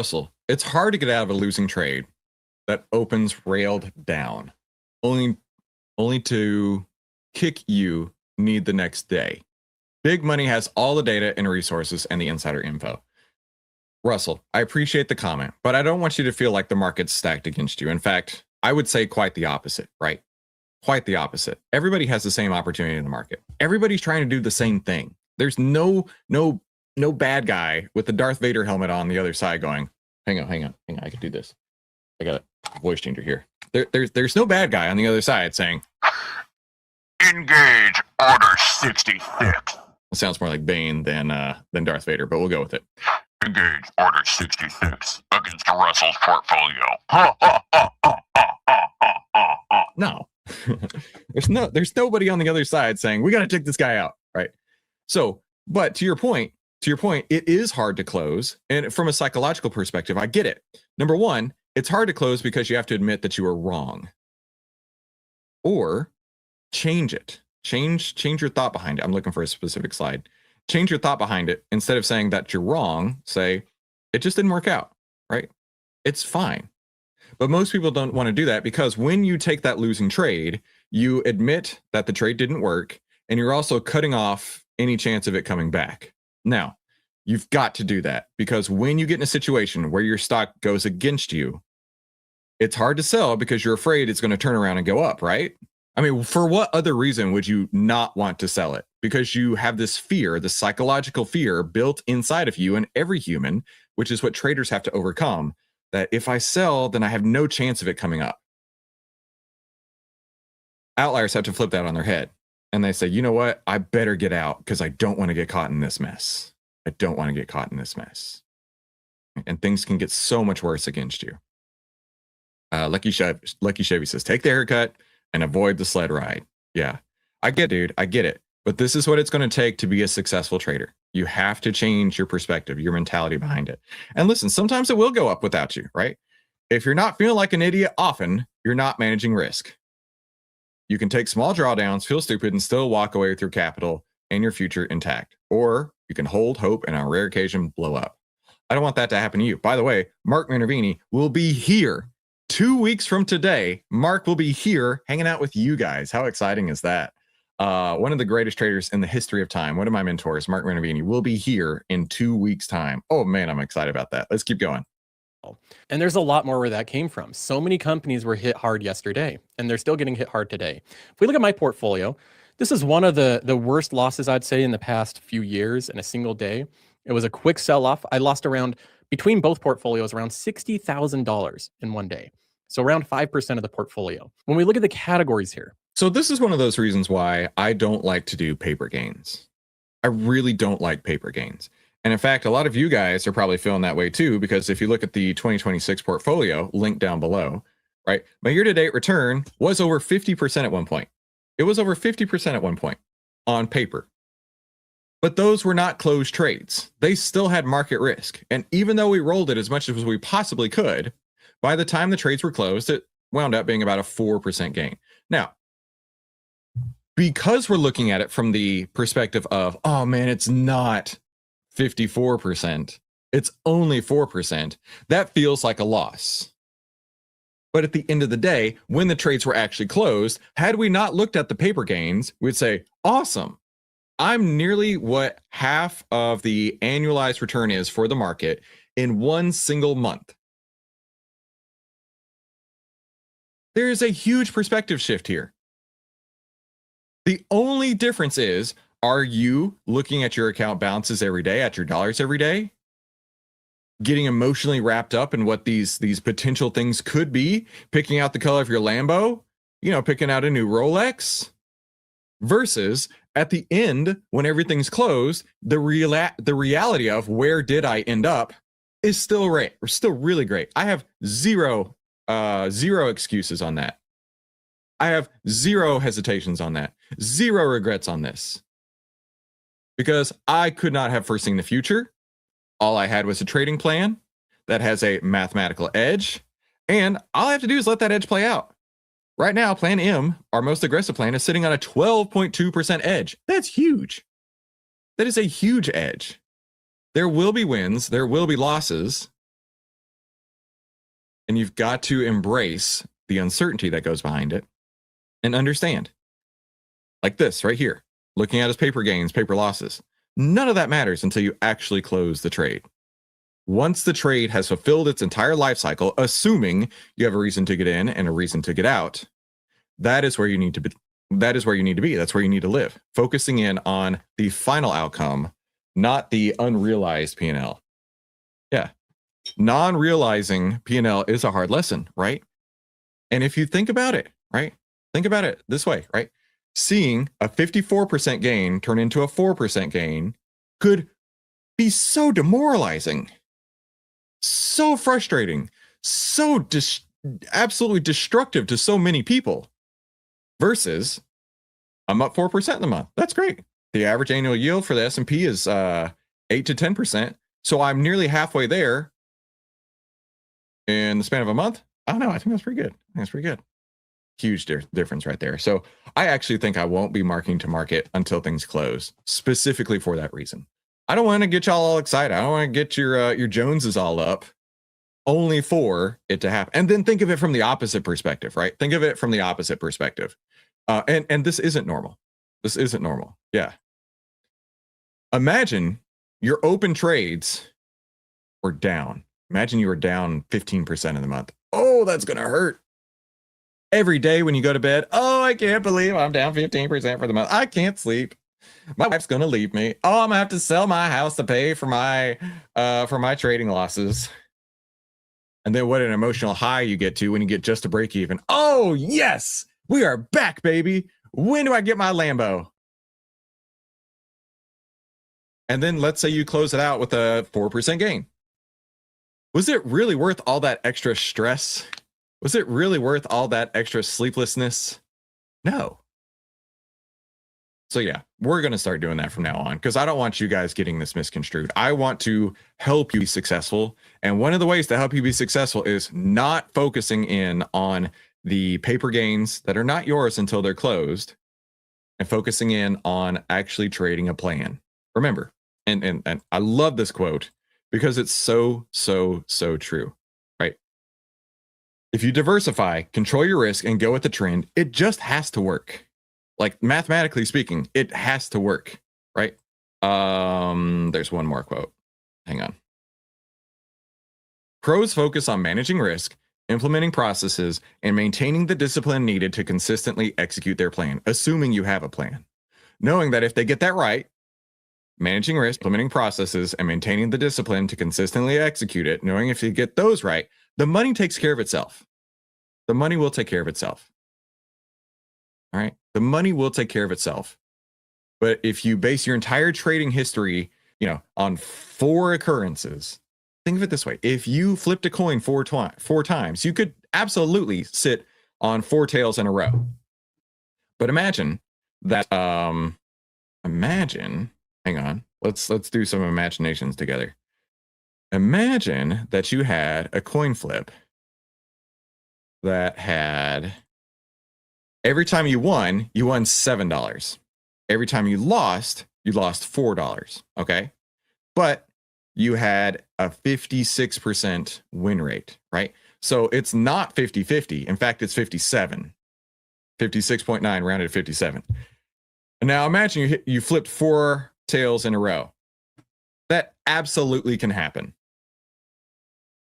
Russell, it's hard to get out of a losing trade that opens railed down, only to kick you need the next day. Big money has all the data and resources and the insider info. Russell, I appreciate the comment, but I don't want you to feel like the market's stacked against you. In fact, I would say quite the opposite, right? Quite the opposite. Everybody has the same opportunity in the market. Everybody's trying to do the same thing. There's no bad guy with the Darth Vader helmet on the other side going, hang on, I can do this. I got a voice changer here. There's no bad guy on the other side saying, engage order 66. It sounds more like Bane than Darth Vader, but we'll go with it. Engage order 66 against Russell's portfolio. No. there's nobody on the other side saying we got to take this guy out, right? So, but to your point, it is hard to close. And from a psychological perspective, I get it. Number one, it's hard to close because you have to admit that you are wrong. Or change it. Change your thought behind it. I'm looking for a specific slide. Change your thought behind it. Instead of saying that you're wrong, say, it just didn't work out, right? It's fine. But most people don't want to do that because when you take that losing trade, you admit that the trade didn't work, and you're also cutting off any chance of it coming back. Now, you've got to do that because when you get in a situation where your stock goes against you, it's hard to sell because you're afraid it's going to turn around and go up, right? I mean, for what other reason would you not want to sell it? Because you have this fear, the psychological fear built inside of you and every human, which is what traders have to overcome, that if I sell, then I have no chance of it coming up. Outliers have to flip that on their head. And they say, you know what? I better get out because I don't want to get caught in this mess. I don't want to get caught in this mess. And things can get so much worse against you. Lucky Chevy says, take the haircut and avoid the sled ride. Yeah, I get it, dude. I get it. But this is what it's going to take to be a successful trader. You have to change your perspective, your mentality behind it. And listen, sometimes it will go up without you, right? If you're not feeling like an idiot often, you're not managing risk. You can take small drawdowns, feel stupid, and still walk away with your capital and your future intact. Or you can hold hope and on a rare occasion blow up. I don't want that to happen to you. By the way, Mark Minervini will be here 2 weeks from today. Mark will be here hanging out with you guys. How exciting is that? One of the greatest traders in the history of time. One of my mentors, Mark Minervini, will be here in 2 weeks' time. Oh man, I'm excited about that. Let's keep going. And there's a lot more where that came from. So many companies were hit hard yesterday, and they're still getting hit hard today. If we look at my portfolio, this is one of the worst losses I'd say in the past few years in a single day. It was a quick sell-off. I lost around, between both portfolios, around $60,000 in one day. So around 5% of the portfolio. When we look at the categories here. So this is one of those reasons why I don't like to do paper gains. I really don't like paper gains. And in fact, a lot of you guys are probably feeling that way too, because if you look at the 2026 portfolio linked down below, right? My year-to-date return was over 50% at one point. It was over 50% at one point on paper. But those were not closed trades. They still had market risk. And even though we rolled it as much as we possibly could, by the time the trades were closed, it wound up being about a 4% gain. Now, because we're looking at it from the perspective of, oh man, it's not 54%, it's only 4%, that feels like a loss. But at the end of the day, when the trades were actually closed, had we not looked at the paper gains, we'd say, awesome. I'm nearly what half of the annualized return is for the market in one single month. There is a huge perspective shift here. The only difference is, are you looking at your account balances every day, at your dollars every day, getting emotionally wrapped up in what these potential things could be, picking out the color of your Lambo, picking out a new Rolex, versus at the end, when everything's closed, the reality of where did I end up is still really great. I have zero excuses on that. I have zero hesitations on that. Zero regrets on this. Because I could not have foreseen the future. All I had was a trading plan that has a mathematical edge. And all I have to do is let that edge play out. Right now, Plan M, our most aggressive plan, is sitting on a 12.2% edge. That's huge. That is a huge edge. There will be wins. There will be losses. And you've got to embrace the uncertainty that goes behind it and understand. Like this right here, looking at his paper gains, paper losses. None of that matters until you actually close the trade. Once the trade has fulfilled its entire life cycle, assuming you have a reason to get in and a reason to get out, that is where you need to be. That's where you need to live, focusing in on the final outcome, not the unrealized P&L. Yeah. Non-realizing P&L is a hard lesson, right? And if you think about it, right? Think about it this way, right? Seeing a 54% gain turn into a 4% gain could be so demoralizing, so frustrating, so absolutely destructive to so many people. Versus, I'm up 4% in the month. That's great. The average annual yield for the S&P is 8 to 10%. So I'm nearly halfway there in the span of a month. I don't know. I think that's pretty good. Huge difference right there. So I actually think I won't be marking to market until things close, specifically for that reason. I don't want to get y'all all excited. I don't want to get your Joneses all up, only for it to happen. And then think of it from the opposite perspective, right? Think of it from the opposite perspective. And this isn't normal. This isn't normal. Yeah. Imagine your open trades were down. Imagine you were down 15% in the month. Oh, that's going to hurt. Every day when you go to bed, oh, I can't believe I'm down 15% for the month. I can't sleep. My wife's going to leave me. Oh, I'm going to have to sell my house to pay for my trading losses. And then what an emotional high you get to when you get just to break even. Oh, yes, we are back, baby. When do I get my Lambo? And then let's say you close it out with a 4% gain. Was it really worth all that extra stress? Was it really worth all that extra sleeplessness? No. So yeah, we're going to start doing that from now on because I don't want you guys getting this misconstrued. I want to help you be successful. And one of the ways to help you be successful is not focusing in on the paper gains that are not yours until they're closed and focusing in on actually trading a plan. Remember, and I love this quote because it's so true, right? If you diversify, control your risk, and go with the trend, it just has to work. Like mathematically speaking, it has to work, right? There's one more quote. Hang on. Pros focus on managing risk, implementing processes, and maintaining the discipline needed to consistently execute their plan, assuming you have a plan. Knowing that if they get that right, managing risk, implementing processes, and maintaining the discipline to consistently execute it, knowing if you get those right, the money takes care of itself. The money will take care of itself. All right. The money will take care of itself. But if you base your entire trading history, on 4 occurrences, think of it this way. If you flipped a coin 4 times, you could absolutely sit on 4 tails in a row. But imagine that, hang on, let's do some imaginations together. Imagine that you had a coin flip that had, every time you won $7. Every time you lost $4. Okay. But you had a 56% win rate, right? So it's not 50-50. In fact, it's 57. 56.9 rounded to 57. And now imagine you flipped 4 tails in a row. That absolutely can happen.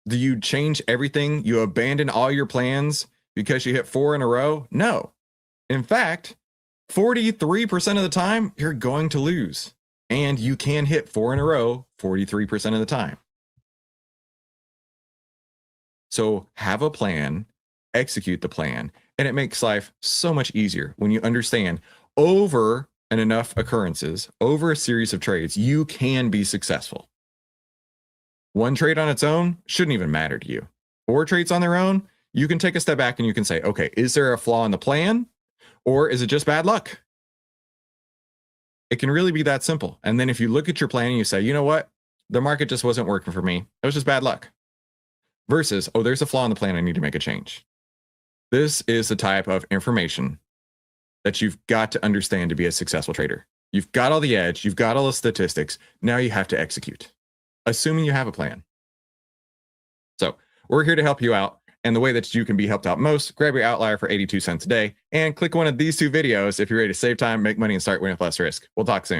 Do you change everything? You abandon all your plans because you hit 4 in a row? No. In fact, 43% of the time, you're going to lose. And you can hit 4 in a row 43% of the time. So have a plan, execute the plan, and it makes life so much easier when you understand over and enough occurrences, over a series of trades, you can be successful. One trade on its own shouldn't even matter to you. 4 trades on their own, you can take a step back and you can say, okay, is there a flaw in the plan or is it just bad luck? It can really be that simple. And then if you look at your plan and you say, you know what, the market just wasn't working for me. It was just bad luck. Versus, oh, there's a flaw in the plan. I need to make a change. This is the type of information that you've got to understand to be a successful trader. You've got all the edge. You've got all the statistics. Now you have to execute, assuming you have a plan. So we're here to help you out. And the way that you can be helped out most, grab your outlier for 82 cents a day and click one of these 2 videos if you're ready to save time, make money, and start winning with less risk. We'll talk soon.